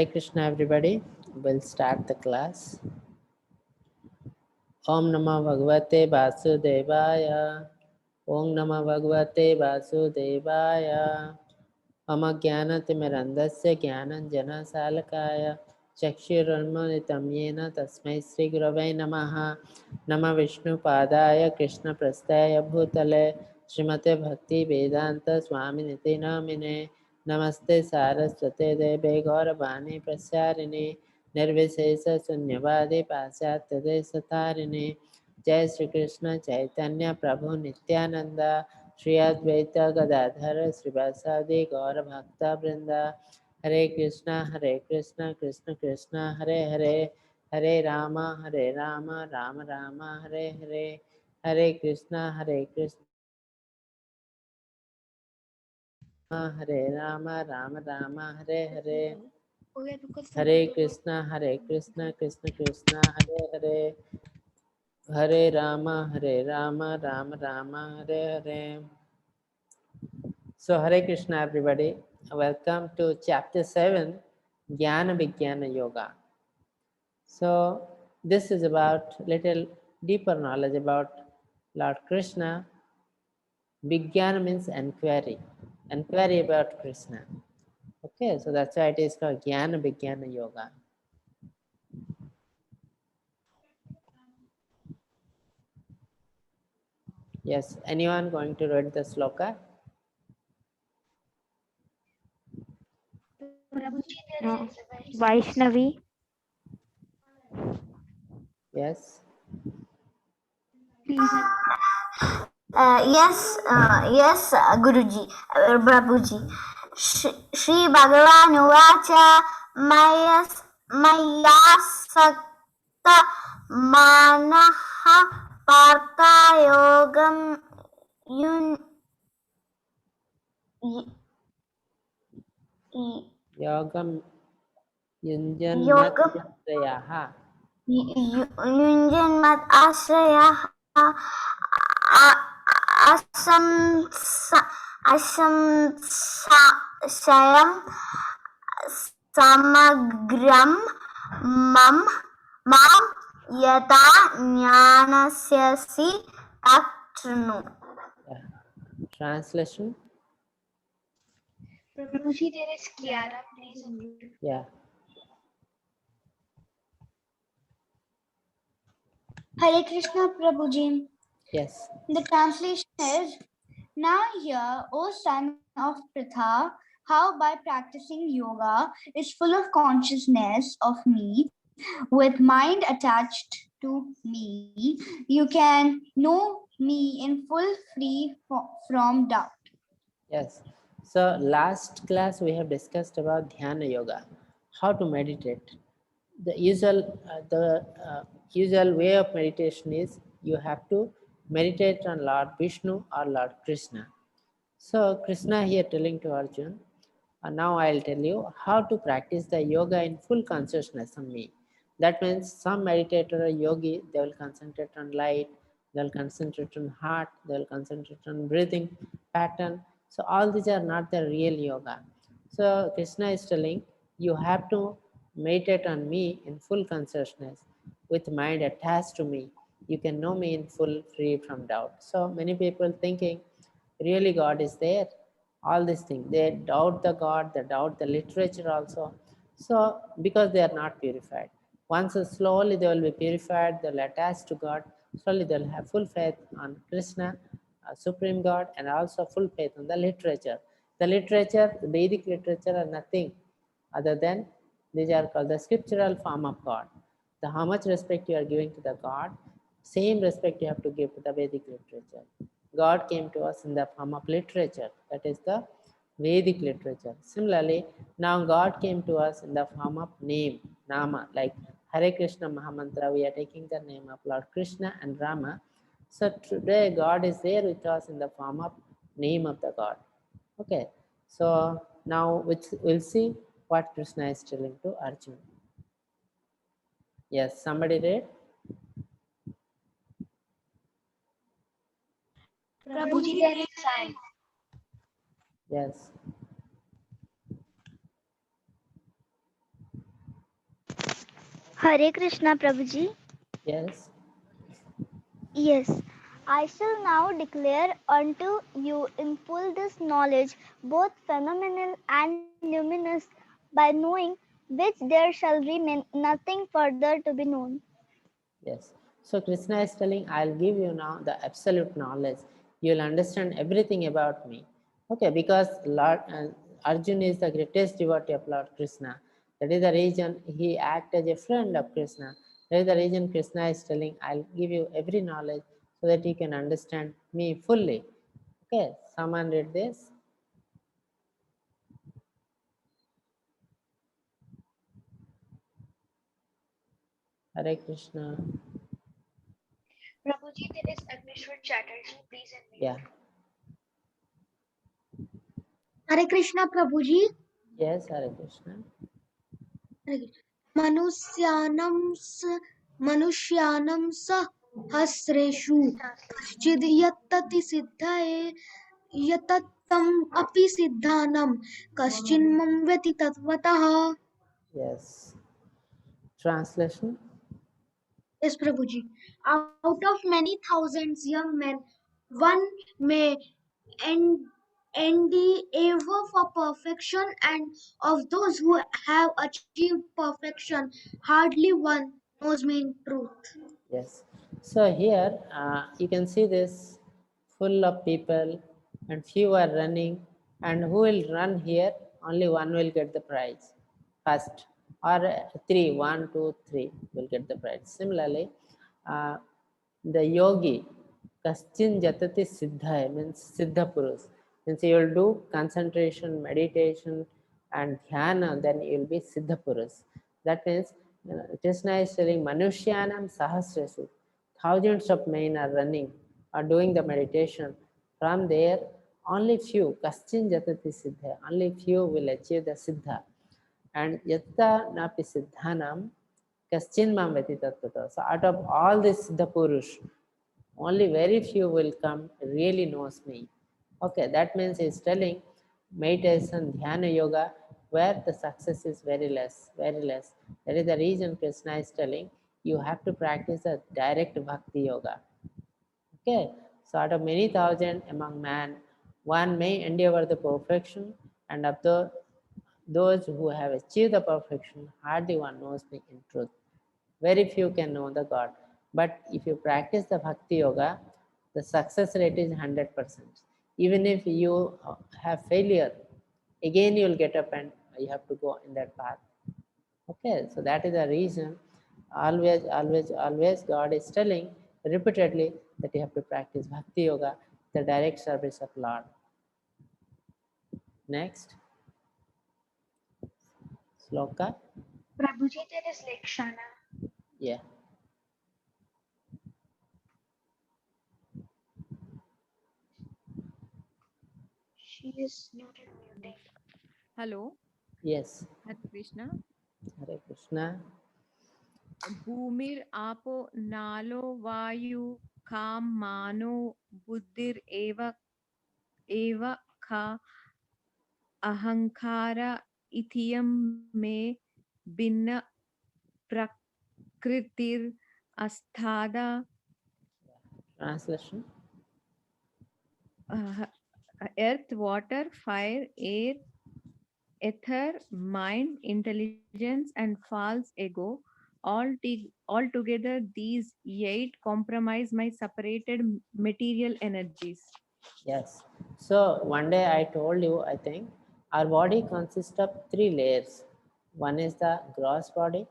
Hare Krishna, everybody. We'll start the class. Om Namah Bhagavate Vasudevaya. Om Namah Bhagavate Vasudevaya. Mama Jnanatimirandasya Jnananjana Salakaya. Chakshurunmilitam Yena Tasmai Sri Gurave Namaha. Nama Vishnu Padaya Krishna Prasthaya Bhutale. Srimate Bhakti Vedanta Swami Niti Namine. Namaste Saraswate Deve Gauravani Prasarini. निर्विशेष शून्यवादी पाश्चात्य देश तारिणी जय श्री कृष्ण चैतन्य प्रभु नित्यानंद श्री अद्वैत गदाधर श्रीवासादि गौर भक्त वृंद हरे कृष्ण कृष्ण कृष्ण हरे हरे हरे राम राम राम हरे हरे हरे कृष्ण हरे Ram Ram Hare Hare Hare Krishna Krishna Krishna Hare Hare Hare Ram Ram Ram Hare Hare. So Hare Krishna everybody, welcome to chapter 7, Gnana Vignana Yoga. So this is about little deeper knowledge about Lord Krishna. Vignana means inquiry about Krishna. Okay, so that's why it is called Gnana Vignana Yoga. Yes, anyone going to read the sloka? No. Vaishnavi. Yes. Yes, Guruji, Prabhuji. Shri Bhagavan Uvacha Mayasakta Manaha Partha Yogam Yogam Yunjan Yogam Matyaha. Yunjan Mat Ashraya Asamsayam Samagram Mam Yata Jnanasyasi Taktrunu. Translation? Prabhuji, there is Kiara, please unmute. Yeah. Hare Krishna Prabhuji. Yes. The translation is, now hear, O son of Pritha, how by practicing yoga is full of consciousness of me, with mind attached to me, you can know me in full free from doubt. Yes. So last class we have discussed about Dhyana Yoga, how to meditate. The usual way of meditation is you have to meditate on Lord Vishnu or Lord Krishna. So Krishna here telling to Arjun, now I'll tell you how to practice the yoga in full consciousness on me. That means some meditator or yogi, they will concentrate on light, they'll concentrate on heart, they'll concentrate on breathing pattern. So all these are not the real yoga. So Krishna is telling, you have to meditate on me in full consciousness with mind attached to me. You can know me in full free from doubt. So many people thinking, really God is there, all these things, they doubt the God, they doubt the literature also. So because they are not purified, once slowly they will be purified, they'll attach to God, slowly they'll have full faith on Krishna, supreme God, and also full faith on the literature. The literature, the Vedic literature, are nothing other than these are called the scriptural form of God. The how much respect you are giving to the God, same respect you have to give to the Vedic literature. God came to us in the form of literature, that is the Vedic literature. Similarly, now God came to us in the form of name, Nama, like Hare Krishna Mahamantra, we are taking the name of Lord Krishna and Rama. So today God is there with us in the form of name of the God. Okay, so now we'll see what Krishna is telling to Arjuna. Yes, somebody read? Prabhuji, there is sign. Yes. Hare Krishna, Prabhuji. Yes. Yes, I shall now declare unto you in full this knowledge, both phenomenal and luminous, by knowing which there shall remain nothing further to be known. Yes. So Krishna is telling, I'll give you now the absolute knowledge. You'll understand everything about me. Okay, because Lord Arjuna is the greatest devotee of Lord Krishna. That is the reason he acts as a friend of Krishna. That is the reason Krishna is telling, I'll give you every knowledge so that you can understand me fully. Okay, someone read this. Hare Krishna. Prabhuji, there is Untitled Chapter. Please unmute. Yeah. Hare Krishna Prabhuji. Yes, Hare Krishna. मनुष्यानं सहस्रेषु कश्चिद् यत्तति सिद्धये यततं अपि सिद्धानं कश्चिन्मं व्यति तत्त्वतः. Yes. Translation. Yes, Prabhuji. Out of many thousands young men, one may en- endeavor for perfection, and of those who have achieved perfection, hardly one knows me in truth. Yes. So here you can see this full of people and few are running, and who will run here? Only one will get the prize first, or three, 1, 2, 3 will get the prize. Similarly, uh, the yogi, Kaschin Jatati Siddha means Siddha Purus. Means you will do concentration, meditation, and dhyana, then you will be Siddha Purus. That means Krishna is telling Manushyanam Sahasrasu. Thousands of men are running or doing the meditation. From there, only few, Kaschin Jatati Siddha, only few will achieve the Siddha. And Yatta Napi Siddhanam Kaschin Mam Veti Tattva. So out of all this Siddha Purush, only very few will come really knows me. Okay, that means he's telling meditation, dhyana yoga, where the success is very less, very less. That is the reason Krishna is telling you have to practice a direct bhakti yoga. Okay, so out of many thousand among man, one may endeavor the perfection, and of those who have achieved the perfection, hardly one knows me in truth. Very few can know the God. But if you practice the bhakti yoga, the success rate is 100%. Even if you have failure, again you will get up and you have to go in that path. Okay, so that is the reason always, always, always God is telling repeatedly that you have to practice bhakti yoga, the direct service of Lord. Next, sloka. Prabhuji, there is Lakshana. Yeah. She is not muting. Hello, Yes. Hare Krishna. Hare Krishna. Bhumir apo nalo vayu kam mano buddhir eva kha ahankara ithiyam me binna prakritir asthada Translation. uh, earth, water, fire, air, ether, mind, intelligence, and false ego. Altogether, these eight compromise my separated material energies. Yes. So one day I told you, I think, our body consists of three layers. One is the gross body,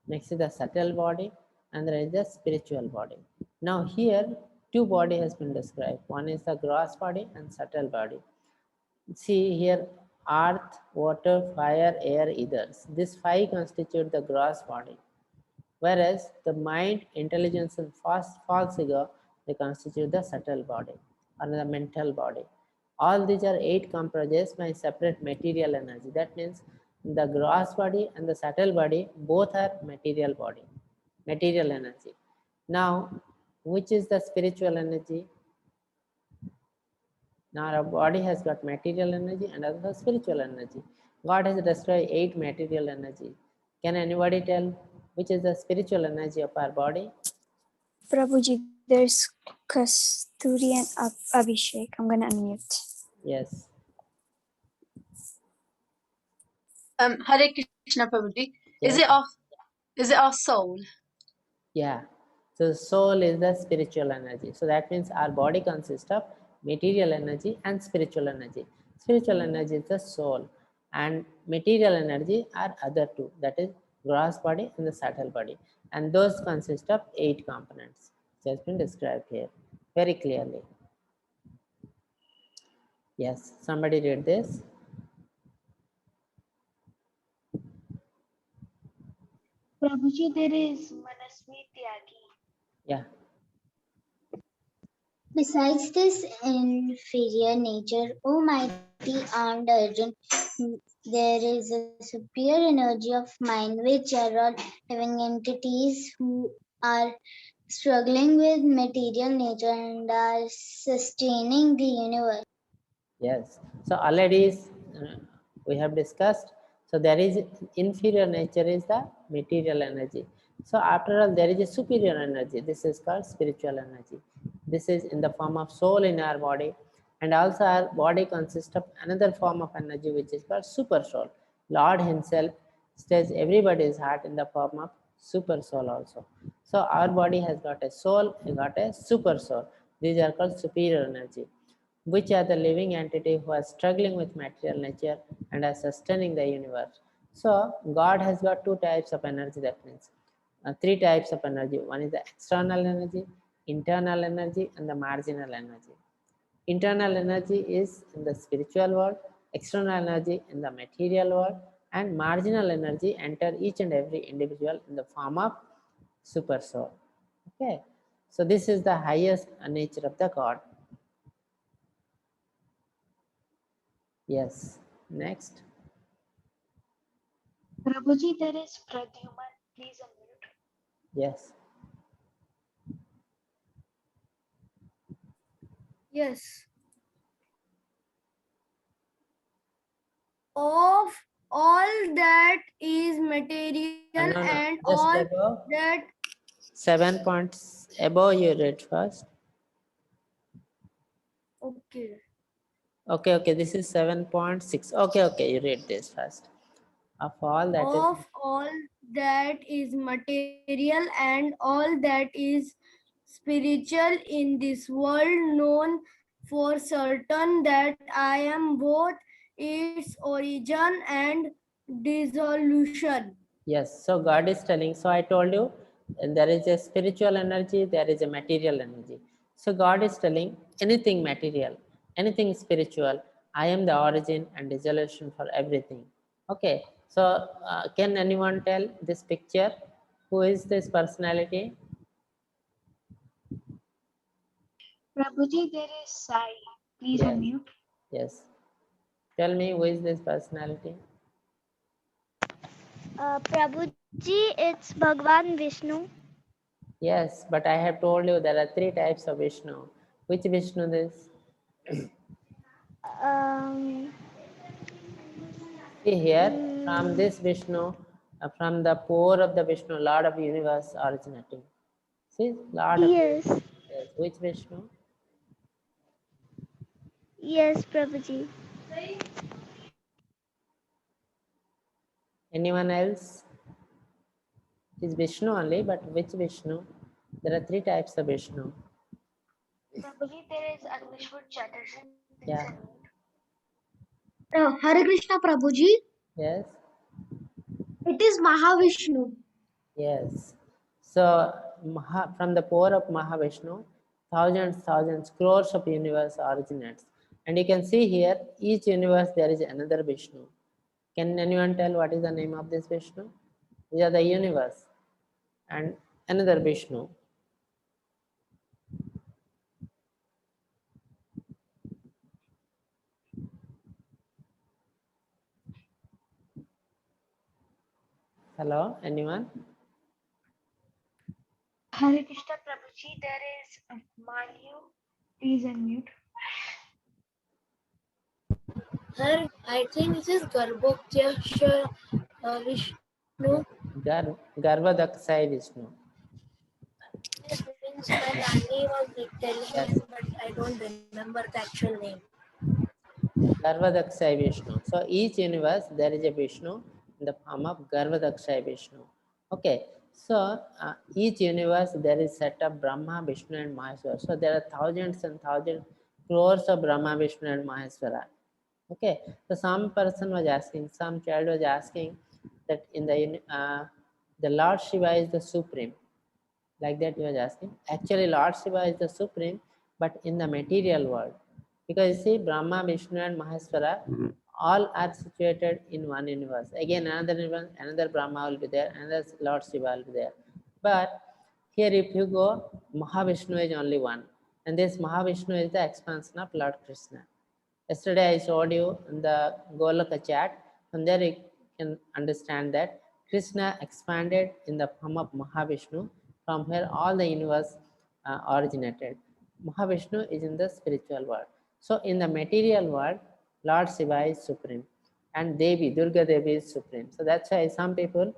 next is the subtle body, and there is the spiritual body. Now here, two body has been described. One is the gross body and subtle body. See here, earth, water, fire, air, ethers. These five constitute the gross body. Whereas the mind, intelligence, and false ego, they constitute the subtle body or the mental body. All these are eight comprises by separate material energy. That means the gross body and the subtle body both are material body, material energy. Now, which is the spiritual energy? Now our body has got material energy and also spiritual energy. God has destroyed eight material energy. Can anybody tell which is the spiritual energy of our body? Prabhuji, there's Kasturi and Abhishek. I'm gonna unmute. Yes. Hare Krishna Prabhuji. Yes. Is it our soul? Yeah. So soul is the spiritual energy. So that means our body consists of material energy and spiritual energy. Spiritual energy is the soul, and material energy are other two, that is gross body and the subtle body. And those consist of 8 components, which has been described here very clearly. Yes, somebody read this. Prabhuji, there is Manasvi Tyagi. Yeah. Besides this inferior nature, O mighty armed Arjun, there is a superior energy of mind which are all living entities who are struggling with material nature and are sustaining the universe. Yes. So already we have discussed. So there is inferior nature is the material energy. So after all, there is a superior energy. This is called spiritual energy. This is in the form of soul in our body, and also our body consists of another form of energy which is called super soul. Lord Himself stays everybody's heart in the form of super soul also. So our body has got a soul, it got a super soul. These are called superior energy, which are the living entity who are struggling with material nature and are sustaining the universe. So God has got 2 types of energy, that means 3 types of energy. One is the external energy, internal energy, and the marginal energy. Internal energy is in the spiritual world, external energy in the material world, and marginal energy enter each and every individual in the form of super soul. Okay, so this is the highest nature of the God. Yes, next. Prabhuji, there is Pradyuman. Please unmute. Yes. Yes. Of all that is material No, and just all above. that. 7 points above you read first. Okay. Okay, this is 7.6. Okay, you read this first. Of all that is. Of all that is material and all that is spiritual in this world, known for certain that I am both its origin and dissolution. Yes, so God is telling, so I told you there is a spiritual energy, there is a material energy. So God is telling anything material, anything spiritual, I am the origin and dissolution for everything. Okay, so can anyone tell this picture? Who is this personality? Prabhuji, there is Sai. Please Yes, unmute. yes. Tell me, who is this personality? Prabhuji, it's Bhagwan Vishnu. Yes, but I have told you there are 3 types of Vishnu. Which Vishnu this? Um, See here, from this Vishnu, from the core of the Vishnu, Lord of the universe originating. See, Lord of the yes, universe. Yes. Which Vishnu? yes, Prabhuji. Anyone else? It is Vishnu only, but which Vishnu? There are 3 types of Vishnu. Prabhuji, there is Agniswar Chatterjee. Please Yeah. unmute. Hare Krishna Prabhuji. Yes. It is Mahavishnu. Yes. So from the core of Mahavishnu, thousands, crores of universe originates. And you can see here, each universe there is another Vishnu. Can anyone tell what is the name of this Vishnu? These are the universe and another Vishnu. Hello, anyone? Hare Krishna Prabhuji, there is Manyu. Please unmute. I think this is Garbhoksha Vishnu. Garvadaksai Vishnu. It means my Nani was telling Yes. me, but I don't remember the actual name. Garvadaksai Vishnu. So each universe there is a Vishnu in the form of Garvadaksai Vishnu. Okay. So each universe there is set of Brahma, Vishnu and Maheshwara. So there are thousands and thousands crores of Brahma, Vishnu and Maheshwara. Okay. So some person was asking, some child was asking that in the Lord Shiva is the supreme. Like that he was asking. Actually, Lord Shiva is the supreme, but in the material world. Because you see, Brahma, Vishnu, and Maheshwara all are situated in one universe. Again, another universe, another Brahma will be there, another Lord Shiva will be there. But here, if you go, Mahavishnu is only one. And this Mahavishnu is the expansion of Lord Krishna. Yesterday I showed you in the Golaka chat. From there you can understand that Krishna expanded in the form of Mahavishnu, from where all the universe originated. Mahavishnu is in the spiritual world. So in the material world, Lord Shiva is supreme and Devi, Durga Devi is supreme. So that's why some people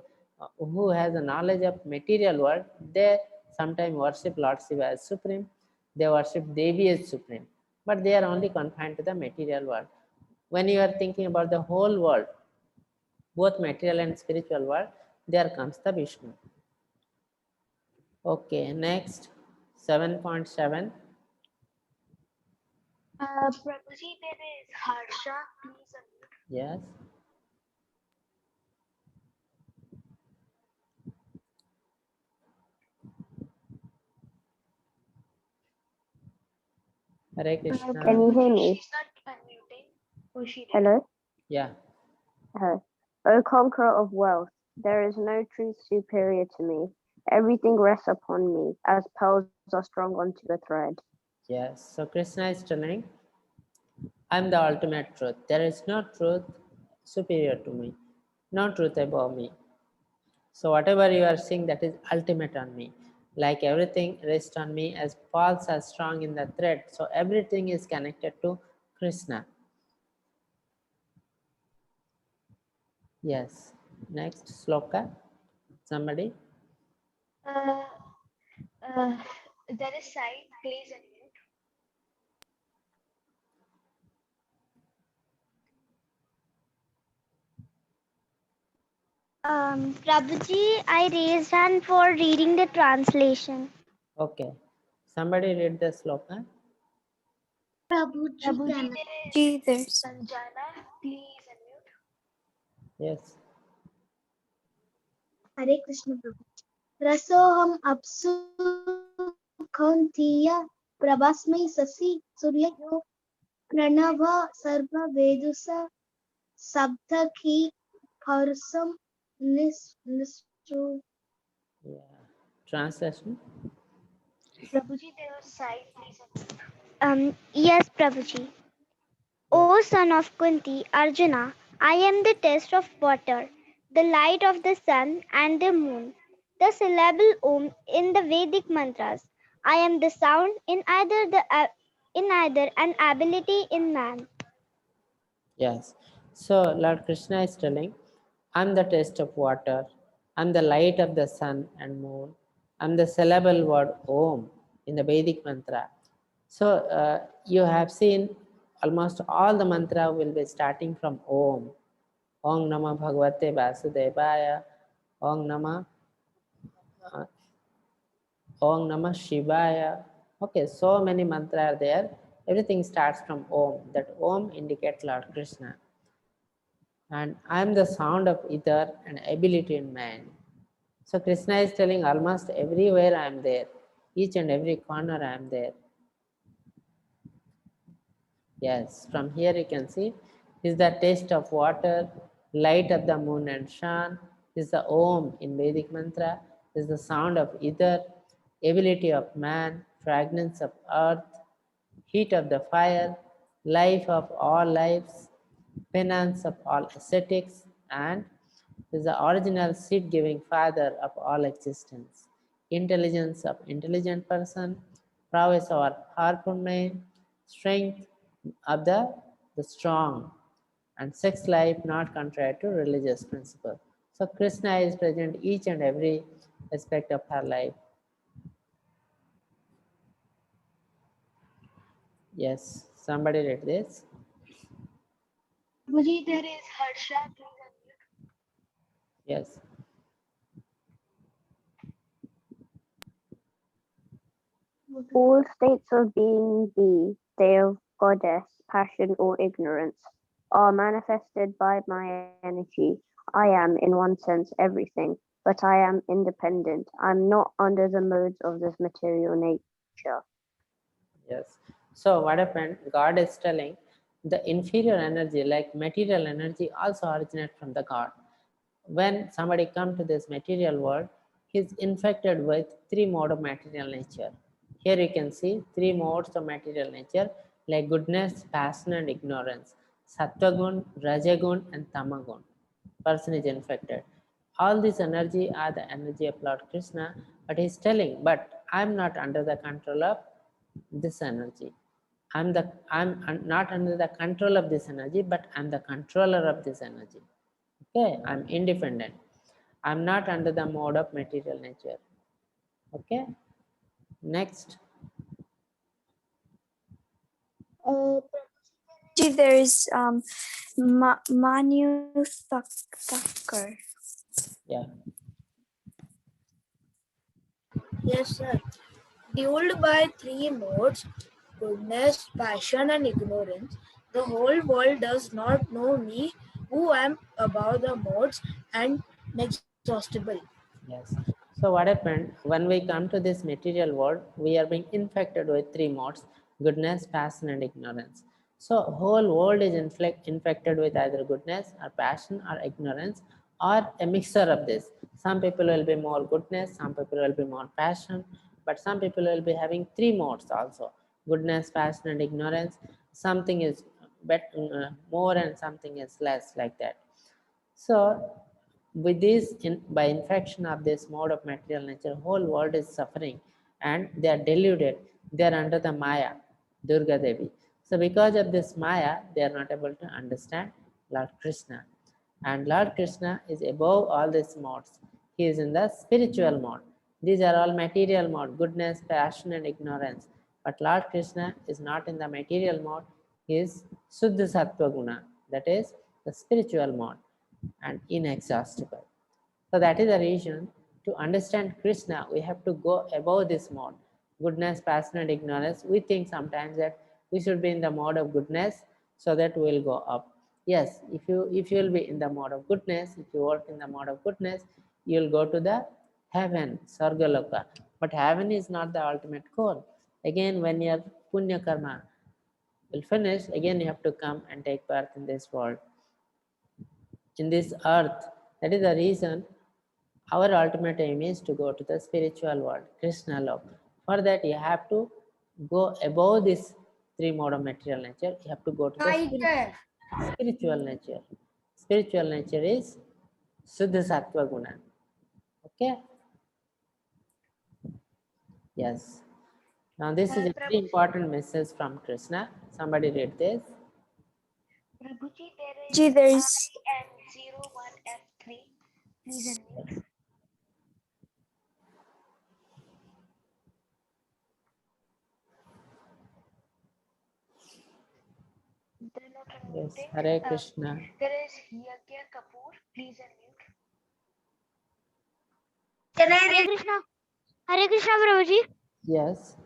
who has a knowledge of material world, they sometimes worship Lord Shiva as supreme, they worship Devi as supreme, but they are only confined to the material world. When you are thinking about the whole world, both material and spiritual world, there comes the Vishnu. Okay, next 7.7. Prabhuji, there is Harsha. Please unmute. Yes. Hare Krishna. Can you hear me? She's not unmuting. Oh, she did. Hello? Yeah. O conqueror of wealth, there is no truth superior to me. Everything rests upon me, as pearls are strung onto a thread. Yes. So Krishna is telling, I'm the ultimate truth. There is no truth superior to me, no truth above me. So whatever you are seeing, that is ultimate on me. Like everything rests on me as pearls are strong in the thread. So everything is connected to Krishna. Yes. Next sloka. Somebody. Uh, uh, there is Sai. Please unmute. Prabhuji, I raised hand for reading the translation. Okay. Somebody read the sloka. Prabhuji, Prabhuji, can Gee, there's Sanjana, please unmute. Yes. Hare Krishna Prabhu. Rasoham apsu khauntiya prabhasmi sasi suryayo pranava sarva vedusa sabdaki parsam nisru. Yeah. Translation. Prabhuji, there was Sai. Please unmute. Yes, Prabhuji. Yes. O son of Kunti, Arjuna, I am the test of water, the light of the sun and the moon, the syllable Om in the Vedic mantras. I am the sound in either an ability in man. Yes. So Lord Krishna is telling, I'm the taste of water, I'm the light of the sun and moon, I'm the syllable word Om in the Vedic mantra. So you have seen almost all the mantra will be starting from Om. Om Namah Bhagavate Vasudevaya, Om Namah uh, Om Namah Shivaya. Okay, so many mantras are there. Everything starts from Om. That Om indicates Lord Krishna. And I am the sound of ether and ability in man. So Krishna is telling almost everywhere I am there. Each and every corner I am there. Yes, from here you can see is the taste of water, light of the moon and sun, is the Om in Vedic mantra, is the sound of ether, ability of man, fragrance of earth, heat of the fire, life of all lives, penance of all ascetics, and is the original seed-giving father of all existence, intelligence of intelligent person, prowess of powerful man, strength of the strong, and sex life not contrary to religious principle. So Krishna is present each and every aspect of her life. Yes, somebody read this. Prabhuji, there is Harsha. Yes. All states of being, they of goddess, passion, or ignorance, are manifested by my energy. I am, in one sense, everything, but I am independent. I'm not under the modes of this material nature. Yes. So what happened? God is telling the inferior energy, like material energy, also originates from the God. When somebody comes to this material world, he is infected with three modes of material nature. Here you can see three modes of material nature, like goodness, passion, and ignorance. Sattvagun, Rajagun, and Tamagun. Person is infected. All this energy are the energy of Lord Krishna, but he is telling, but I'm not under the control of this energy. I'm not under the control of this energy, but I'm the controller of this energy. Okay, I'm independent. I'm not under the mode of material nature. Okay, next. There is Manu Thakur. Yeah. Yes, sir. Fueled by three modes, goodness, passion, and ignorance, the whole world does not know me, who am above the modes and inexhaustible. Yes. So what happened when we come to this material world? We are being infected with three modes: goodness, passion, and ignorance. So whole world is infected with either goodness or passion or ignorance or a mixture of this. Some people will be more goodness, some people will be more passion, but some people will be having three modes also: goodness, passion, and ignorance. Something is more and something is less, like that. So with this, by infection of this mode of material nature, whole world is suffering and they are deluded. They are under the Maya, Durga Devi. So because of this Maya, they are not able to understand Lord Krishna. And Lord Krishna is above all these modes. He is in the spiritual mode. These are all material mode: goodness, passion, and ignorance. But Lord Krishna is not in the material mode. He is Suddha Sattva Guna, that is the spiritual mode, and inexhaustible. So that is the reason, to understand Krishna, we have to go above this mode: goodness, passion, and ignorance. We think sometimes that we should be in the mode of goodness so that we will go up. Yes, if you will be in the mode of goodness, if you work in the mode of goodness, you will go to the heaven, Sargaloka. But heaven is not the ultimate goal. Again, when your punya karma will finish, again you have to come and take birth in this world, in this earth. That is the reason our ultimate aim is to go to the spiritual world, Krishna love. For that, you have to go above this three mode of material nature. You have to go to the spiritual nature. Spiritual nature is Suddha Sattva Guna. Okay? Yes. Now, this is a very important message from Krishna. Somebody read this. Prabhuji, There is IM01F3. Please unmute. They're not Yes. unmuting. Hare Krishna. There is Yagya Kapoor. Please unmute. Can I read? Hare Krishna Prabhuji. Yes.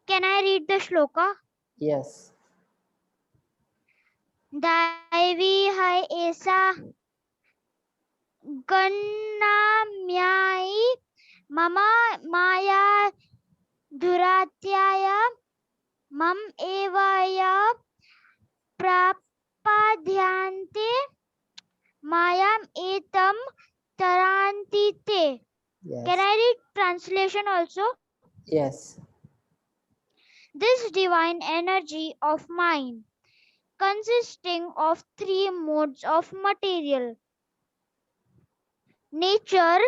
Can I read the shloka? Yes. Daivi hai esa gannamyai mama maya dhuratyaya mam evaya prapadyante mayam etam tarantite. Yes. Can I read translation also? Yes. This divine energy of mine, consisting of three modes of material nature,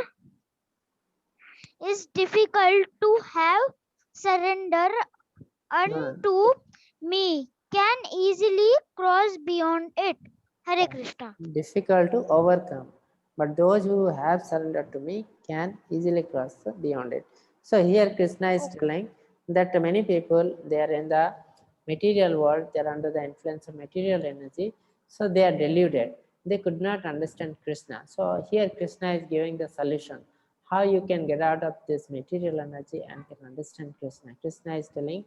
is difficult to have surrender No, unto me, can easily cross beyond it. Hare Krishna. difficult to overcome. but those who have surrendered to me can easily cross beyond it. So here Krishna is telling that many people, they are in the material world, they are under the influence of material energy, so they are deluded. They could not understand Krishna. So here Krishna is giving the solution how you can get out of this material energy and can understand Krishna. Krishna is telling,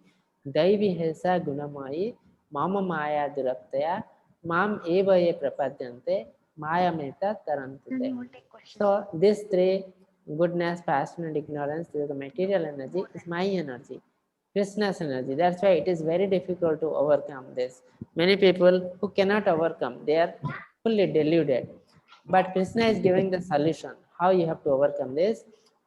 Daivi Hesa Gunamayi Mama Maya Duraktaya Mam Eva Ye Prapadyante Maya Meta Tarantate. So these three, goodness, passion and ignorance, the material energy is my energy, Krishna's energy. That's why it is very difficult to overcome this. Many people who cannot overcome, they are fully deluded. But Krishna is giving the solution. How you have to overcome this?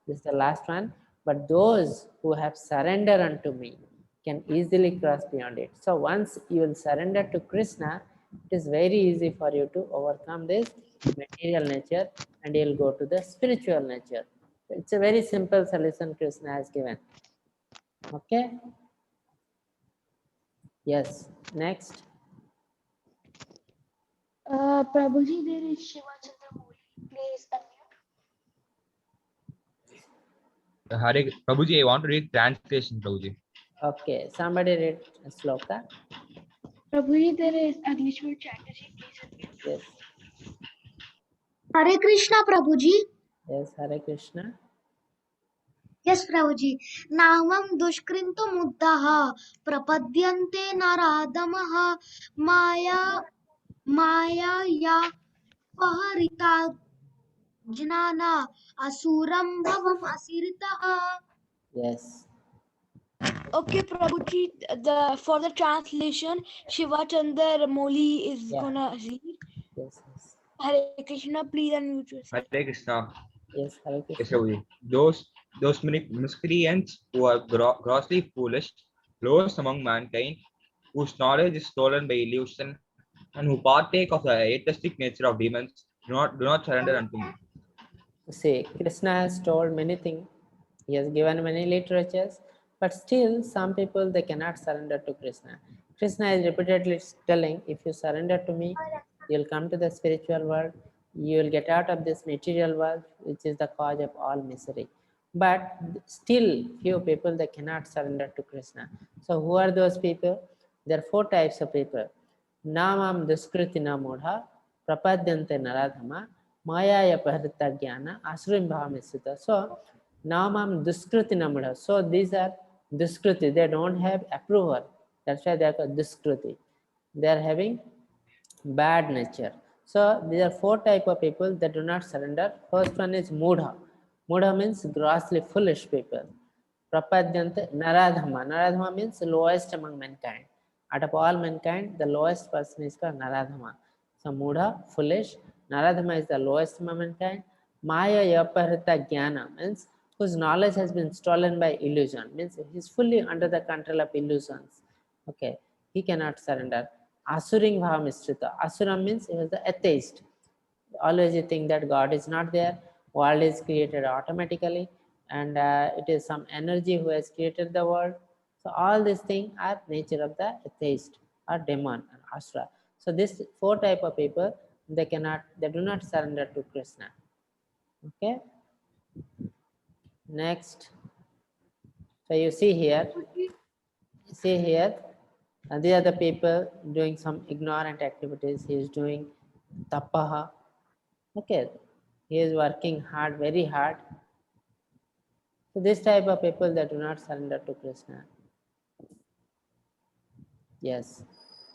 This is the last one. But those who have surrendered unto me can easily cross beyond it. So once you will surrender to Krishna, it is very easy for you to overcome this material nature and you'll go to the spiritual nature. It's a very simple solution Krishna has given. Okay? Yes. Next. Prabhuji, there is Shiva Chandramouli. Please unmute. Hare Prabhuji, I want to read translation, Prabhuji. Okay. Somebody read Sloka. Prabhuji, there is Untitled Chapter. Please unmute. Yes. Hare Krishna, Prabhuji. Yes. Hare Krishna. Yes, Prabhuji. Namam dushkrinto muddaha prapadyante naradamaha maya ya paharita Gnana asuram bhavam asiritaha. Yes. Okay, Prabhuji, for the translation, Shiva Chandra Moli is gonna read. Yes. Yes. Hare Krishna, please unmute yourself. Hare Krishna. Yes. Hare Yes, Krishna. Prabhuji. Those miscreants who are grossly foolish, lowest among mankind, whose knowledge is stolen by illusion, and who partake of the atheistic nature of demons, do not surrender unto me. See, Krishna has told many things. He has given many literatures, but still some people, they cannot surrender to Krishna. Krishna is repeatedly telling, if you surrender to me, you'll come to the spiritual world, you will get out of this material world, which is the cause of all misery. But still few people, they cannot surrender to Krishna. So who are those people? There are four types of people. Namam duskritina mudha prapadyante naradhama Maya Pahrita Jnana Asrim Bhavamisita. So Namam Duskriti Namada. So these are Duskriti, they don't have approval. That's why they are called Duskriti. They are having bad nature. So there are four type of people that do not surrender. First one is Mudha. Mudha means grossly foolish people. Prapadyante Naradhama. Naradhama means lowest among mankind. Out of all mankind, the lowest person is called Naradhama. So Mudha, foolish. Naradhama is the lowest among mankind. Maya Yaparita Gnana means whose knowledge has been stolen by illusion. Means he is fully under the control of illusions. Okay, he cannot surrender. Asuring Bhavamistrita. Asura means he was the atheist. Always you think that God is not there, world is created automatically, and it is some energy who has created the world. So all these things are nature of the atheist or demon and asura. So this four type of people, they do not surrender to Krishna. Okay. Next. So you see here, these are the people doing some ignorant activities. He is doing tapaha. Okay, he is working hard, very hard. So this type of people that do not surrender to Krishna. Yes.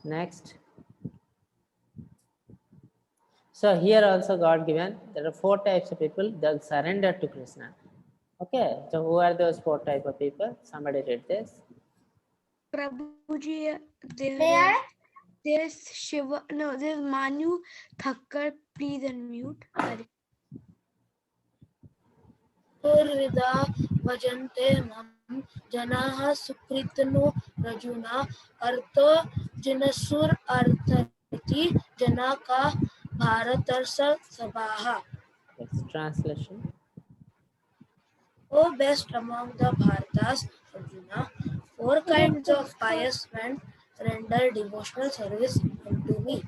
Next. So here also God given, there are four types of people that surrender to Krishna. Okay, so who are those four type of people? Somebody read this. Prabhuji, there's Shiva, no, there's Manu Thakkar, please unmute. Purvida Vajante Mam Janaha Sukritano Rajuna Artho Jinasur Arthati Janaka Bharatarsa Sabaha. Yes, translation. O best among the Bharatas, Arjuna, four kinds of pious men render devotional service unto me: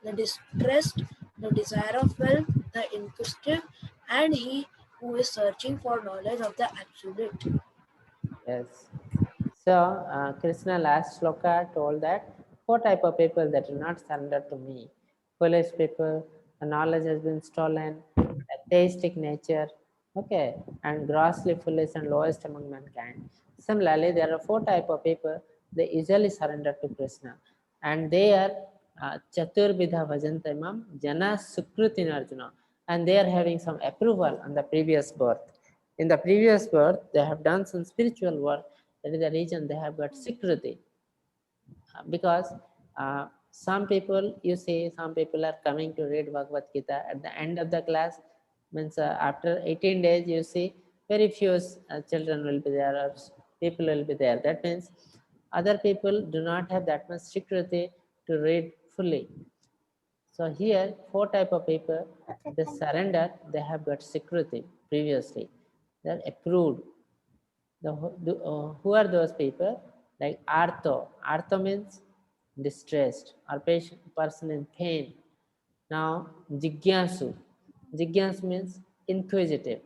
the distressed, the desire of wealth, the inquisitive, and he who is searching for knowledge of the absolute. Yes. So Krishna last sloka told that four type of people that do not surrender to me: foolish people, the knowledge has been stolen, atheistic nature, okay, and grossly foolish and lowest among mankind. Similarly, there are four type of people they easily surrender to Krishna, and they are Chaturbidha Vajantamam Jana Sukrutin Arjuna, and they are having some approval on the previous birth. In the previous birth, they have done some spiritual work. That is the reason they have got Sikriti. Because some people, you see, some people are coming to read Bhagavad Gita at the end of the class. Means after 18 days, you see, very few children will be there or people will be there. That means other people do not have that much security to read fully. So here, four type of people, they surrender, they have got security previously. They're approved. Who are those people? Like Artho. Artho means distressed or patient, person in pain. Now, Jigyasu. Jigyasu means inquisitive.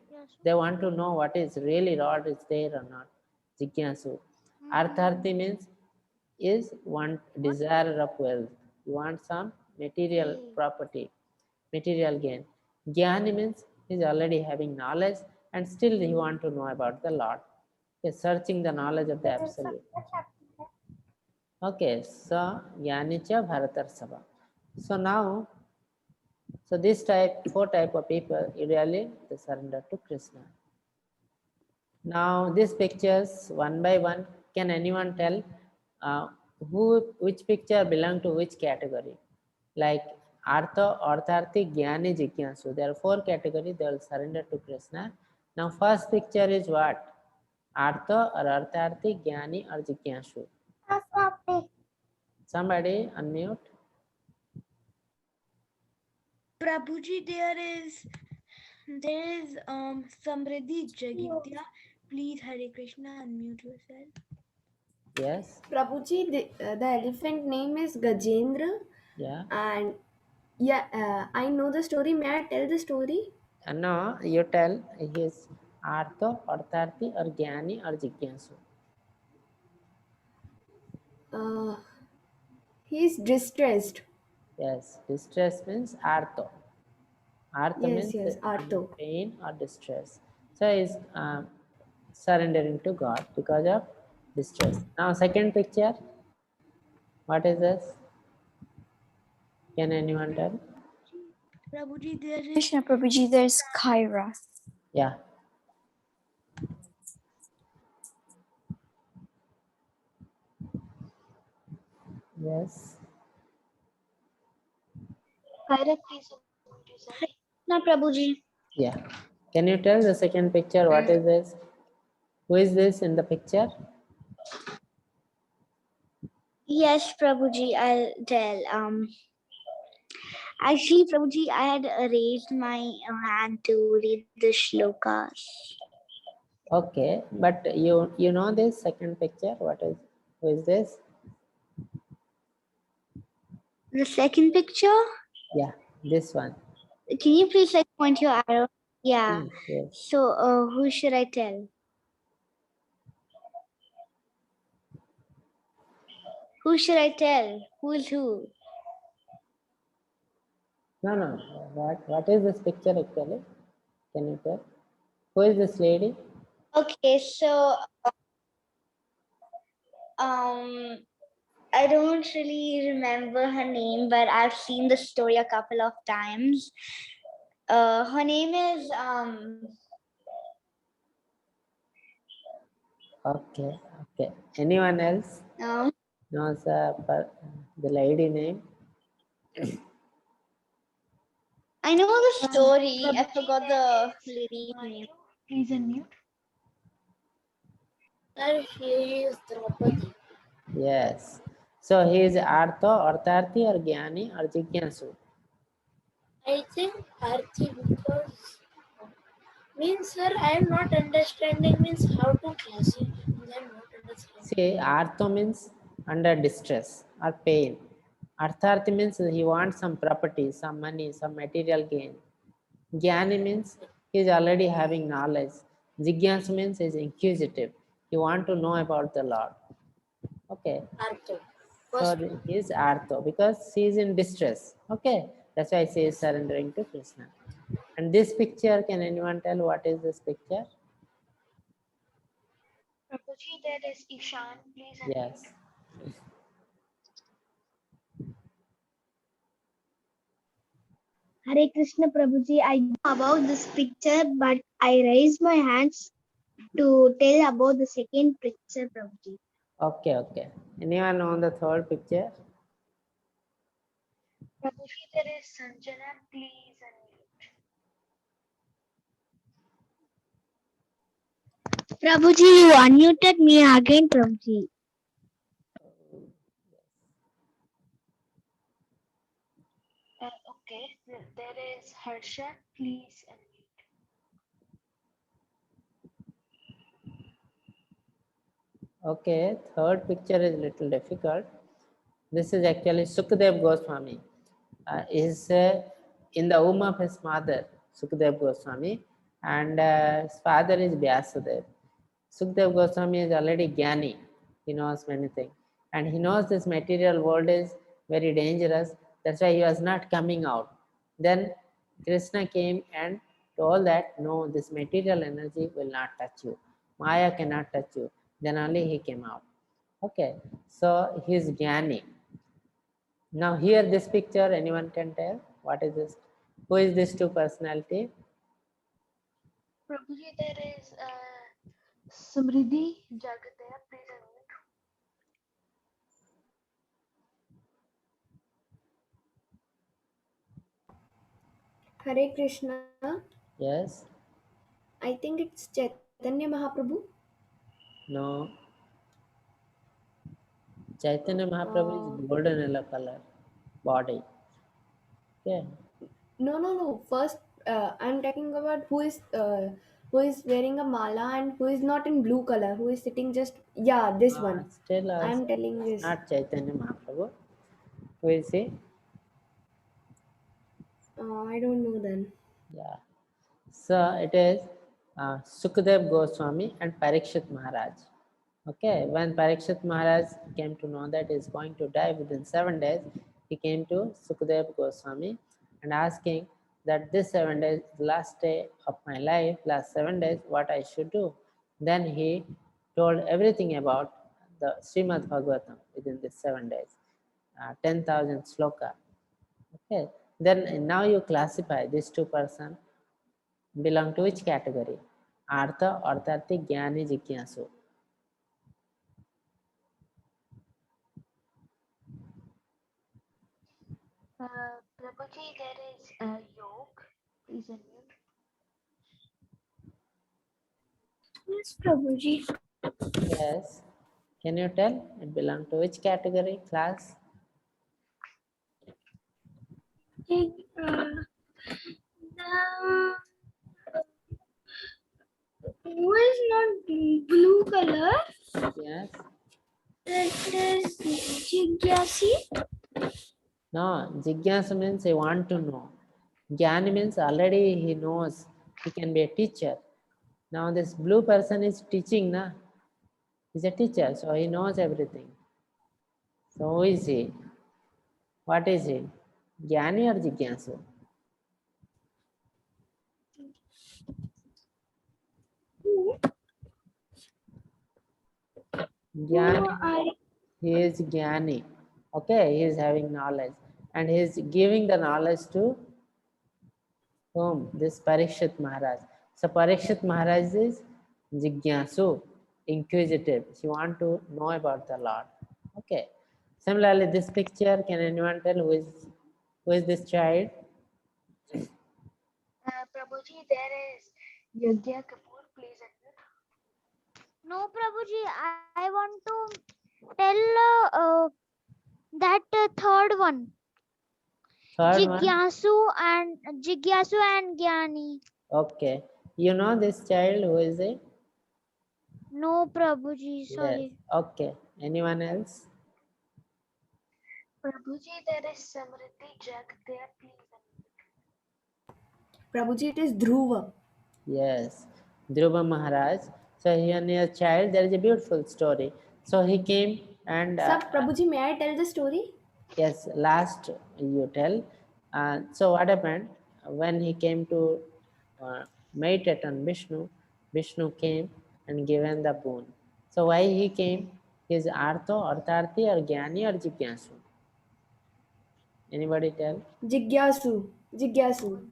They want to know what is really Lord is there or not. Jigyasu. Artharthi means is want desire of wealth. You want some material property, material gain. Jnani means he's already having knowledge and still he want to know about the Lord. He's searching the knowledge of the absolute. Okay, so Jnanicha Bharatarsava. So now, so this type, four type of people, ideally they surrender to Krishna. Now these pictures, one by one, can anyone tell which picture belong to which category? Like Artha, Artharthi, Jnani, Jigyansu. There are four categories, they will surrender to Krishna. Now first picture is what? Artha or Artharthi, Jnani or Jigyansu. Somebody unmute. Prabhuji, there is Samriddhi Jagitya. Please, Hare Krishna, unmute yourself. Yes. Prabhuji, the elephant name is Gajendra. Yeah. And I know the story. May I tell the story? No, you tell his Artha, Artharthi or Jnani or Jigyansu. He is distressed. Yes, distress means Artha. Artha means Artho. pain or distress. So he is surrendering to God because of distress. Now second picture, what is this? Can anyone tell? Prabhuji, there is Krishna Prabhuji, there's Kyra. Yeah. Yes. No, Prabhuji. Yeah. Can you tell the second picture? What is this? Who is this in the picture? Yes, Prabhuji, I'll tell. Actually, Prabhuji, I had raised my hand to read the shlokas. Okay, but you know this second picture? What is? Who is this? The second picture? Yeah, this one. Can you please point your arrow? Yeah. Yes. So, who should I tell? Who should I tell? Who is who? No. What is this picture actually? Can you tell? Who is this lady? Okay, so I don't really remember her name, but I've seen the story a couple of times. Her name is Okay. Anyone else? No. Knows the lady name? I know the story. I forgot the lady name. Please unmute. He is Draupadi. Yes. So he is Artha, Artharthi or Jnani or Jigyansu? I think Arthi, because means sir, I am not understanding means how to classify. I am not understanding. See, Artha means under distress or pain. Artharthi means he wants some property, some money, some material gain. Jnani means he is already having knowledge. Jigyasu means he is inquisitive. He want to know about the Lord. Okay. Artho. So he is Artho because he is in distress. Okay. That's why he is surrendering to Krishna. And this picture, can anyone tell what is this picture? Prabhuji, there is Ishan. Please. Yes. Hare Krishna Prabhuji, I know about this picture, but I raise my hands to tell about the second picture, Prabhuji. Okay, okay. Anyone on the third picture? Prabhuji, there is Sanjana. Please unmute. Prabhuji, you unmuted me again, Prabhuji. Okay, there is Harsha. Please unmute. Okay, third picture is little difficult. This is actually Sukadev Goswami. Is in the womb of his mother, Sukadev Goswami, and his father is Vyasadeva. Sukadev Goswami is already Jnani. He knows many things. And he knows this material world is very dangerous. That's why he was not coming out. Then Krishna came and told that, no, this material energy will not touch you. Maya cannot touch you. Then only he came out. Okay, so he is Jnani. Now here this picture, anyone can tell what is this? Who is this two personality? Prabhuji, there is Samriddhi Jagadaya. Please unmute. Hare Krishna. Yes. I think it's Chaitanya Mahaprabhu. No. Chaitanya Mahaprabhu is golden yellow color body. Okay. No. First, I'm talking about who is wearing a mala and who is not in blue color. Who is sitting just this one. Still I'm telling this. not Chaitanya Mahaprabhu. Who is he? I don't know then. Yeah. So it is Sukadev Goswami and Parikshit Maharaj. Okay, when Parikshit Maharaj came to know that he is going to die within 7 days, he came to Sukadev Goswami and asking that this 7 days, last day of my life, last 7 days, what I should do. Then he told everything about the Srimad Bhagavatam within these 7 days, 10,000 sloka. Okay, then now you classify these two persons belong to which category? Artha, Arthati, Jnani, Jigyasu. Prabhuji, there is Yog. Please unmute. Yes, Prabhuji. Yes. Can you tell it belong to which category, class? The who is not blue color? Yes. That is Jigyasi. No, Jigyasa means I want to know. Jnani means already he knows. He can be a teacher. Now this blue person is teaching, na? He's a teacher, so he knows everything. So who is he? What is he? Jnani or Jigyasu? Jnani, he is Jnani. Okay, he is having knowledge. And he is giving the knowledge to whom? This Parikshit Maharaj. So Parikshit Maharaj is Jigyasu, inquisitive. She want to know about the Lord. Okay. Similarly, this picture, can anyone tell who is this child? Prabhuji, there is Yagya Kapoor. Please unmute. No, Prabhuji, I want to tell that third one. Third one. Jigyasu and Jnani. Okay. You know this child, who is it? No, Prabhuji, Yes. sorry. Okay. Anyone else? Prabhuji, there is Samriddhi Jagadaya. Please unmute. Prabhuji, it is Dhruva. Yes, Dhruva Maharaj. So he and a child, there is a beautiful story. So he came and Sir, Prabhuji, may I tell the story? yes, last you tell. So what happened when he came to meditate on Vishnu? Vishnu came and given the boon. So why he came? Is Artho, Artharthi, or Jnani, or Jigyasu? Anybody tell? Jigyasu. Jigyasu.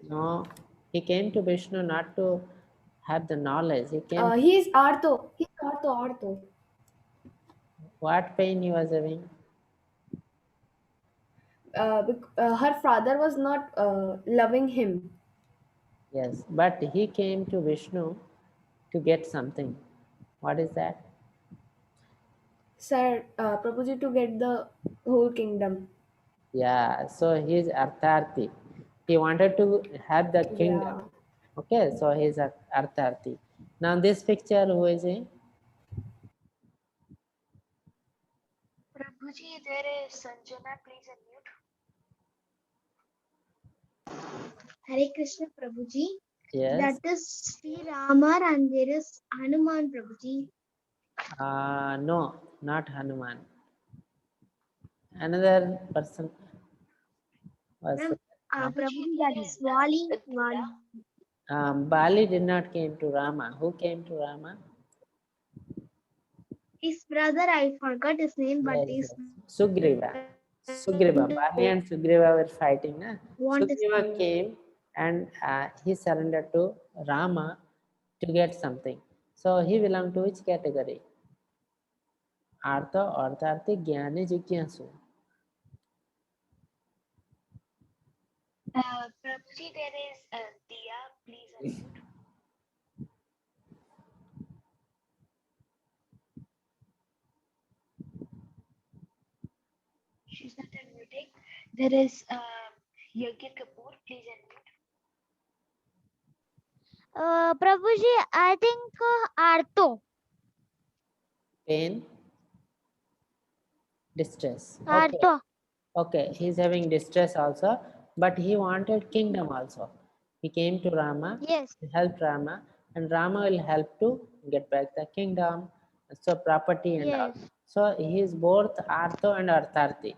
No, he came to Vishnu not to have the knowledge. He came. He is Artho. He is Artho. What pain he was having? Her father was not loving him. Yes, but he came to Vishnu to get something. What is that? Sir, Prabhuji, to get the whole kingdom. Yeah, so he's Artharthi. He wanted to have the kingdom. Yeah. Okay, so he's Artharthi. Now this picture, who is he? Prabhuji, there is Sanjana, please unmute. Hare Krishna Prabhuji. Yes. That is Sri Rama and there is Hanuman Prabhuji. No, not Hanuman. Another person was Prabhuji, that is Wali. Bali did not came to Rama. Who came to Rama? His brother, I forgot his name, but Yes. Sugriva. Sugriva. Bali and Sugriva were fighting. Na? Sugriva came and he surrendered to Rama to get something. So he belonged to which category? Artha, Artharthi, Jnani, Jigyasu. Prabhuji, there is Dia, please unmute. She's not unmuting. There is Yagir Kapoor, please unmute. Prabhuji, I think Arto. Pain, distress. Okay. Arto. Okay, he's having distress also, but he wanted kingdom also. He came to Rama, yes, to help Rama, and Rama will help to get back the kingdom, so property and all. So he is both Artho and Artharthi.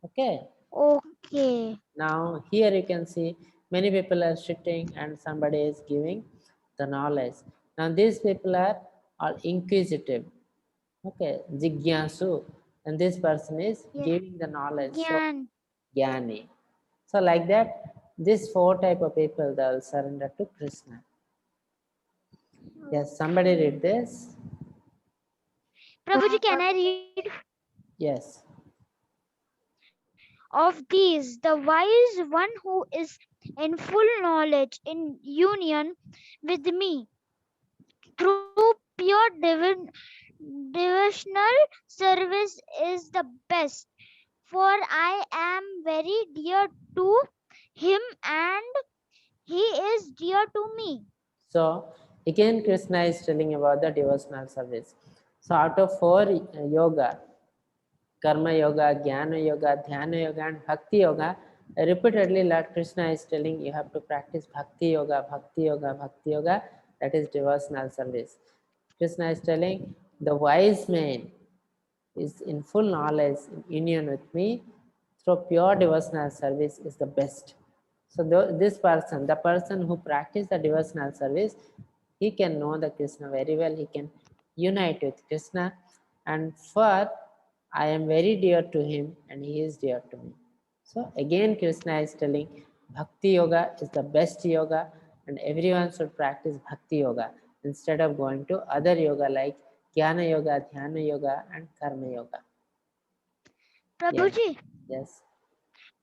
Okay. Okay. Now here you can see many people are sitting and somebody is giving the knowledge. Now these people are all inquisitive. Okay, Jigyasu, and this person is giving the knowledge. So Jnani. So like that, these four type of people, they will surrender to Krishna. Yes, somebody read this. Prabhuji, can I read? Yes. Of these, the wise one who is in full knowledge, in union with me, through pure devotional service is the best. For I am very dear to him and he is dear to me. So again, Krishna is telling about the devotional service. So out of four yoga, Karma Yoga, Jnana Yoga, Dhyana Yoga, and Bhakti Yoga, repeatedly Lord Krishna is telling you have to practice Bhakti Yoga, Bhakti Yoga, Bhakti Yoga, that is devotional service. Krishna is telling the wise man is in full knowledge, in union with me, through pure devotional service is the best. So this person, the person who practice the devotional service, he can know the Krishna very well, he can unite with Krishna, and for I am very dear to him and he is dear to me. So again Krishna is telling Bhakti Yoga is the best yoga and everyone should practice Bhakti Yoga instead of going to other yoga like Jnana Yoga, Dhyana Yoga, and Karma Yoga. Prabhuji, Yes.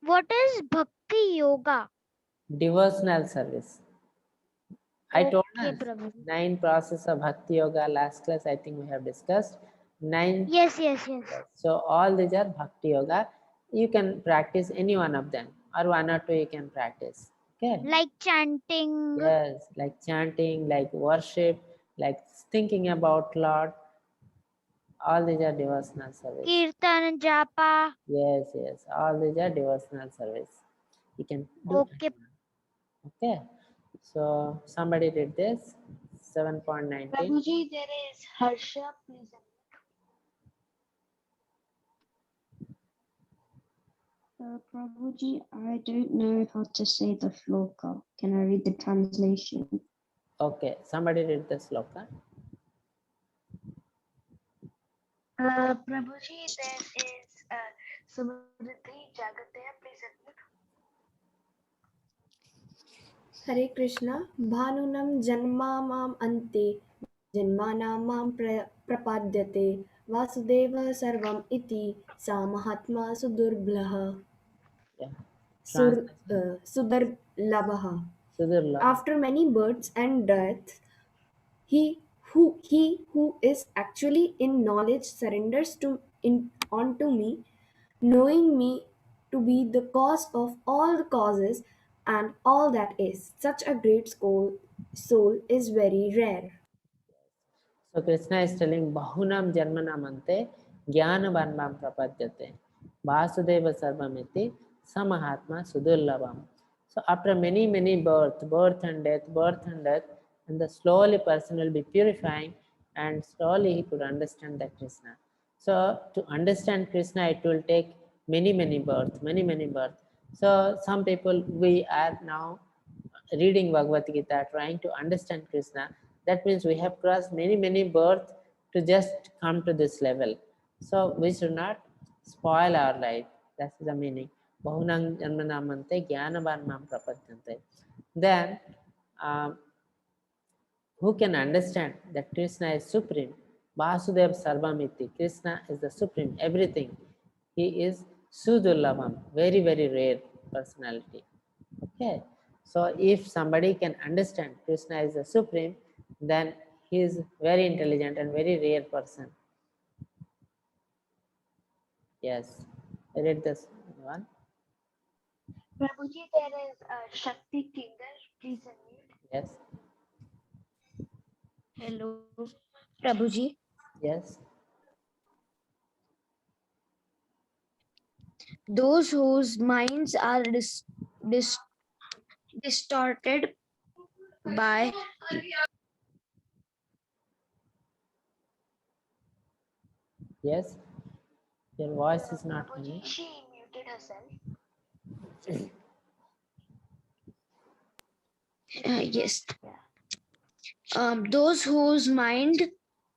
What is Bhakti Yoga? Devotional service. I told Okay, us Prabhuji. 9 process of Bhakti Yoga. Last class I think we have discussed 9. Yes. So all these are Bhakti Yoga. You can practice any one of them or one or two you can practice. Okay. Like chanting. Yes, like chanting, like worship, like thinking about Lord. All these are devotional service. Kirtan, Japa. Yes. All these are devotional service. You can do. Okay. Okay, so somebody did this 7.19. Prabhuji, there is Harsha, please. Prabhuji, I don't know how to say the shloka. Can I read the translation? Okay, somebody read the sloka. Prabhuji, there is Sumriddhi Jagataya, please unmute. Hare Krishna, Bhanunam Janmamam Ante, Janmanam Mam Prapadyate, Vasudeva Sarvam Iti, Sa Mahatma Sudurblaha. Yeah. Sudarlabha. Sudurlabha. After many births and deaths, he who is actually in knowledge surrenders onto me, knowing me to be the cause of all the causes and all that is. Such a great soul is very rare. So Krishna is telling Bahunam Janmanamante Jnanavanvam Prapadyate Vasudeva Sarvamiti Samahatma Sudurlabham. So after many birth and death, and the slowly person will be purifying and slowly he could understand that Krishna. So to understand Krishna it will take many births, many births. So some people we are now reading Bhagavad Gita, trying to understand Krishna. That means we have crossed many births to just come to this level. So we should not spoil our life. That's the meaning. Bahunang janmanamante jnanavan mam prapadyante. Then, who can understand that Krishna is supreme? Vasudev Sarvamiti. Krishna is the supreme, everything. He is Sudurlabham, very rare personality. Okay, so if somebody can understand Krishna is the supreme, then he is very intelligent and very rare person. Yes, I read this one. Prabhuji, there is Shakti Kinger, please unmute. Yes. Hello, Prabhuji. Yes. Those whose minds are distorted by Yes. Your voice is not coming. She muted herself. Yes. Those whose mind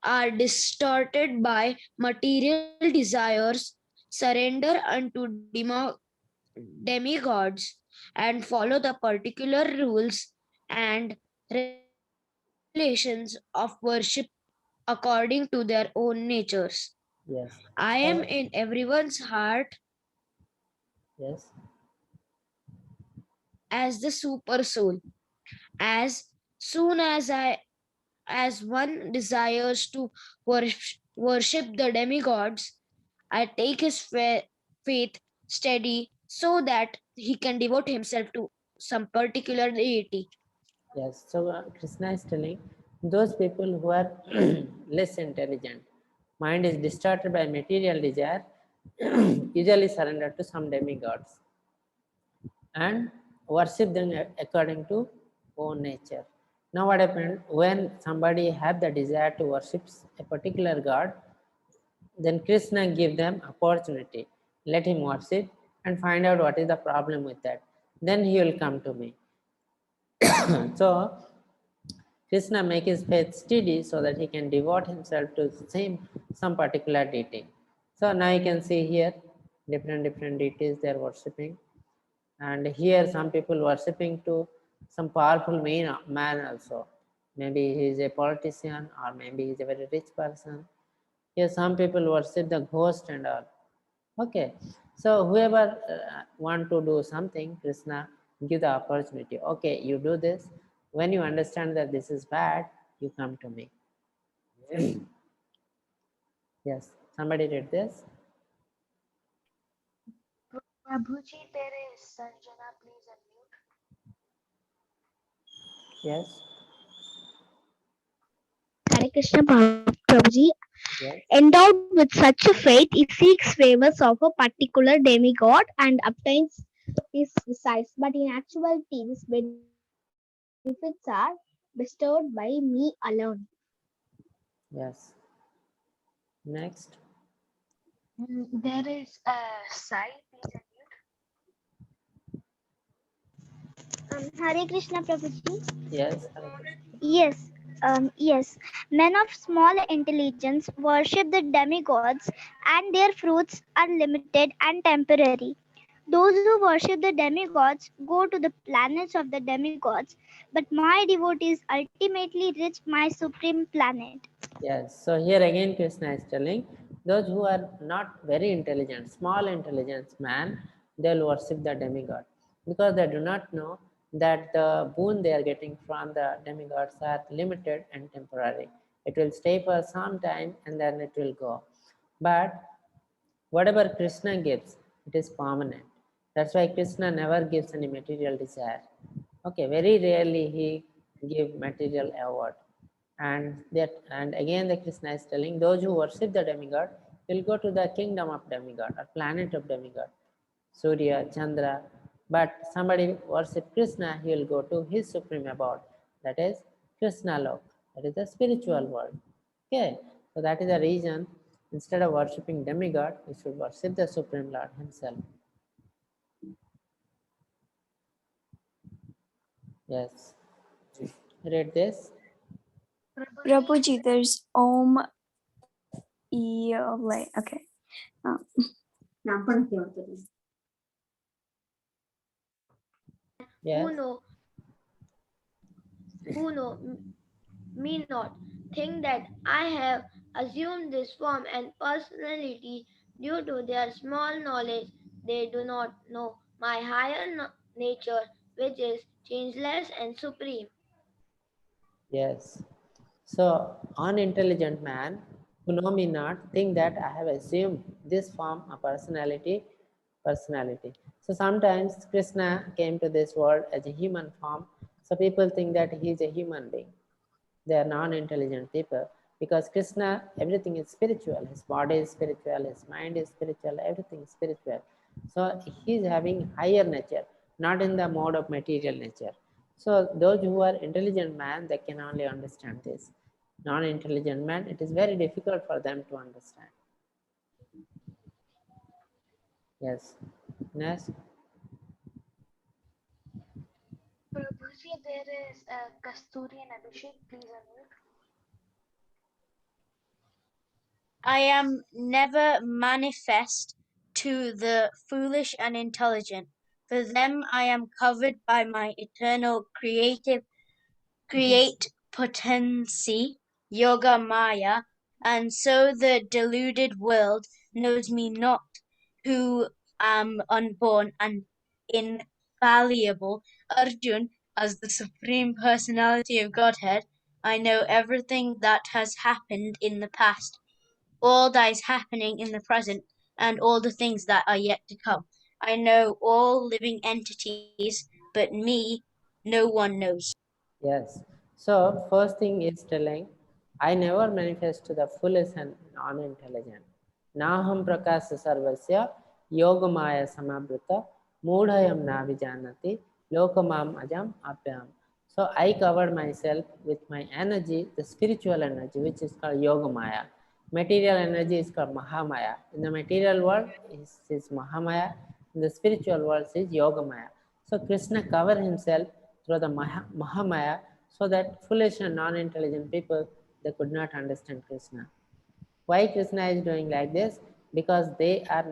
are distorted by material desires surrender unto demigods and follow the particular rules and regulations of worship according to their own natures. Yes. I am in everyone's heart Yes. as the super soul. As soon as one desires to worship the demigods, I take his faith steady so that he can devote himself to some particular deity. Yes. So Krishna is telling those people who are less intelligent, mind is distorted by material desire, usually surrender to some demigods and worship them according to own nature. Now what happened when somebody have the desire to worship a particular god, then Krishna give them opportunity. Let him worship and find out what is the problem with that. Then he will come to me. So Krishna make his faith steady so that he can devote himself to some particular deity. So now you can see here different deities they are worshipping, and here some people worshipping to some powerful man also. Maybe he is a politician or maybe he is a very rich person. Here some people worship the ghost and all. Okay, so whoever want to do something, Krishna give the opportunity. Okay, you do this. When you understand that this is bad, you come to me. Yes, somebody read this. Prabhuji, there is Sanjana, please unmute. Yes. Hare Krishna Prabhuji. Yes. Endowed with such a faith, he seeks favors of a particular demigod and obtains his desires. But in actuality, this very benefits are bestowed by me alone. Yes. Next. There is a side. Hare Krishna Prabhuji. Yes. Hare Krishna. Yes. Men of small intelligence worship the demigods, and their fruits are limited and temporary. Those who worship the demigods go to the planets of the demigods, but my devotees ultimately reach my supreme planet. Yes. So here again Krishna is telling those who are not very intelligent, small intelligence man, they'll worship the demigod because they do not know that the boon they are getting from the demigods are limited and temporary. It will stay for some time and then it will go. But whatever Krishna gives, it is permanent. That's why Krishna never gives any material desire. Okay, very rarely he give material award. And again the Krishna is telling those who worship the demigod will go to the kingdom of demigod or planet of demigod, Surya, Chandra. But somebody worship Krishna, he will go to his supreme abode, that is Krishna Lok, that is the spiritual world. Okay, so that is the reason instead of worshipping demigod, we should worship the Supreme Lord himself. Yes. Read this. Prabhuji, there's Om okay. Yes. Who know me not, think that I have assumed this form and personality due to their small knowledge. They do not know my higher nature, which is changeless and supreme. Yes. So, unintelligent man who know me not think that I have assumed this form of personality. So sometimes Krishna came to this world as a human form. So people think that he is a human being. They are non-intelligent people because Krishna, everything is spiritual. His body is spiritual, his mind is spiritual, everything is spiritual. So he is having higher nature, not in the mode of material nature. So those who are intelligent man, they can only understand this. Non-intelligent man, it is very difficult for them to understand. Yes. Next. Prabhuji, there is a Kasturi and Abhishek. Please unmute. I am never manifest to the foolish and intelligent. For them I am covered by my eternal create potency, Yoga Maya, and so the deluded world knows me not, who am unborn and infallible. Arjun, as the Supreme Personality of Godhead, I know everything that has happened in the past, all that is happening in the present, and all the things that are yet to come. I know all living entities, but me no one knows. Yes. So first thing is telling, I never manifest to the foolish and non-intelligent. Naham prakasa sarvasya yogamaya samabhrita mudhayam navijanati lokamam ajam apyam. So I covered myself with my energy, the spiritual energy, which is called yogamaya. Material energy is called mahamaya. In the material world is mahamaya. In the spiritual world is yogamaya. So Krishna covered himself through the Mahamaya so that foolish and non-intelligent people, they could not understand Krishna. Why Krishna is doing like this? Because they are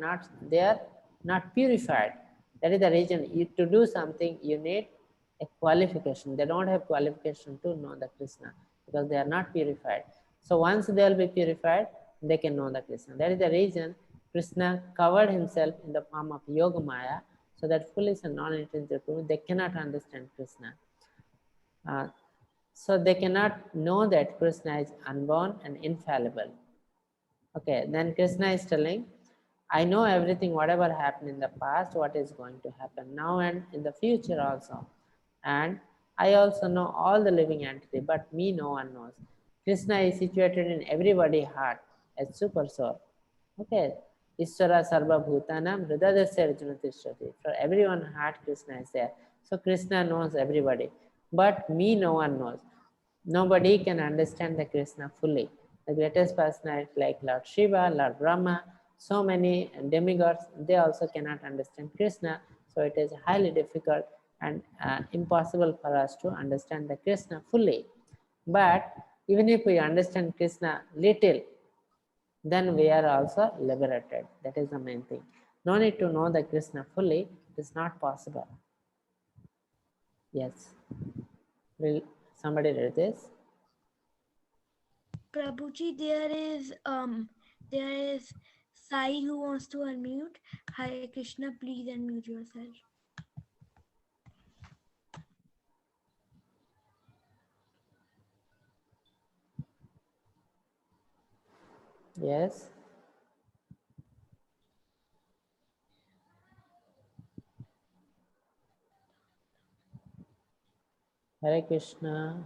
not purified. That is the reason. To do something, you need a qualification. They don't have qualification to know the Krishna because they are not purified. So once they will be purified, they can know the Krishna. That is the reason Krishna covered himself in the form of Yoga Maya so that foolish and non-intelligent people, they cannot understand Krishna. So they cannot know that Krishna is unborn and infallible. Okay, then Krishna is telling, I know everything, whatever happened in the past, what is going to happen now and in the future also. And I also know all the living entity, but me no one knows. Krishna is situated in everybody's heart as super soul. Okay. Ishvara Sarva Bhutanam Hridadasya Arjuna Tishrati. For everyone's heart, Krishna is there. So Krishna knows everybody. but me no one knows. Nobody can understand the Krishna fully. The greatest personality like Lord Shiva, Lord Brahma, so many demigods, they also cannot understand Krishna. So it is highly difficult and impossible for us to understand the Krishna fully. But even if we understand Krishna little, then we are also liberated. That is the main thing. No need to know the Krishna fully. It is not possible. Yes. Will somebody read this? Prabhuji, there is Sai who wants to unmute. Hare Krishna, please unmute yourself. Yes. Hare Krishna.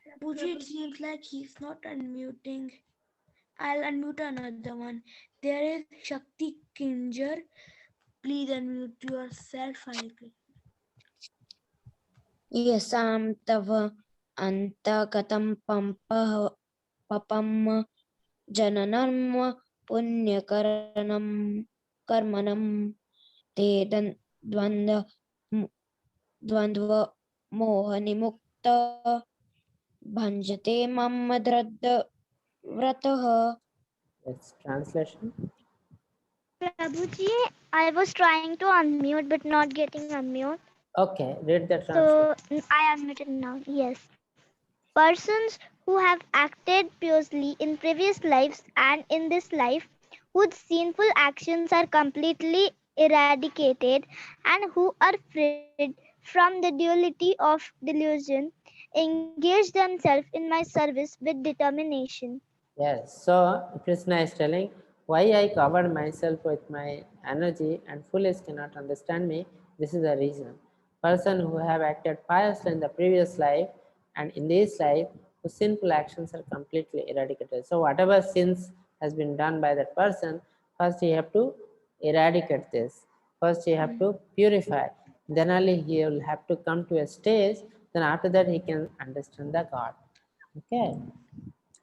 Prabhuji, it seems like he's not unmuting. I'll unmute another one. There is Shakti Kinjar. Please unmute yourself, Hare Krishna. Yasam tava antagatam papam jananam punyakaranam karmanam te dvandva mohanimukta bhanjate mamadradda vrataha. Yes, translation. Prabhuji, I was trying to unmute but not getting unmute. Okay, read the translation. So I unmuted now. Yes. Persons who have acted piously in previous lives and in this life, whose sinful actions are completely eradicated, and who are freed from the duality of delusion, engage themselves in my service with determination. Yes, so Krishna is telling why I covered myself with my energy and foolish cannot understand me. This is the reason. Person who have acted piously in the previous life and in this life, whose sinful actions are completely eradicated. So whatever sins has been done by that person, first you have to eradicate this. First you have to purify. Then only he will have to come to a stage. Then after that he can understand the God. Okay,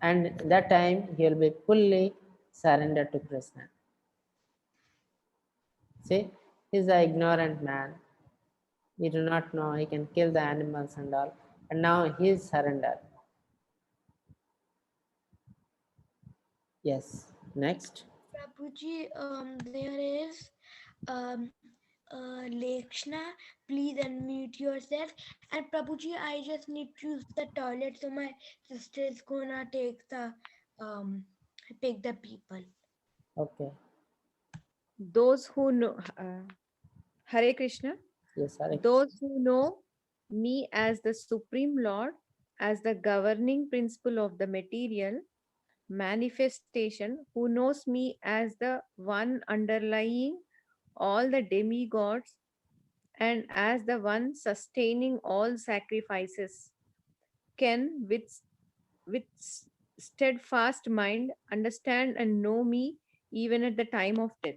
and that time he will be fully surrendered to Krishna. See, he's an ignorant man. He do not know he can kill the animals and all, and now he is surrendered. Yes. Next. Prabhuji, there is Lekshna. Please unmute yourself. And Prabhuji, I just need to use the toilet, so my sister is gonna take the pick the people. Okay. Those who know, Hare Krishna, Yes, Hare Krishna. those who know me as the Supreme Lord, as the governing principle of the material manifestation, who knows me as the one underlying all the demigods and as the one sustaining all sacrifices, can with steadfast mind understand and know me even at the time of death.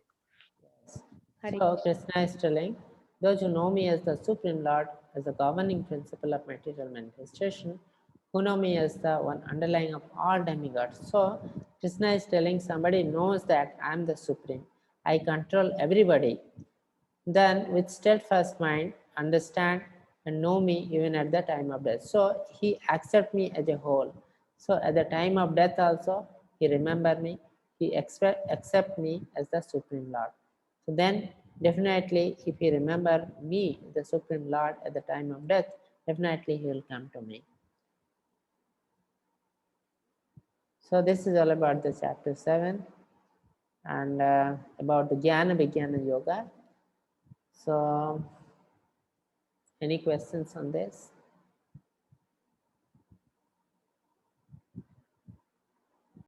Hare So Krishna. Krishna is telling, those who know me as the Supreme Lord, as the governing principle of material manifestation, who know me as the one underlying of all demigods. So Krishna is telling somebody knows that I am the Supreme. I control everybody. Then with steadfast mind, understand and know me even at the time of death. So he accept me as a whole. So at the time of death also, he remember me, he accept me as the Supreme Lord. So then definitely if he remember me, the Supreme Lord at the time of death, definitely he will come to me. So this is all about the chapter 7 and about the Gnana Vignana Yoga. So any questions on this?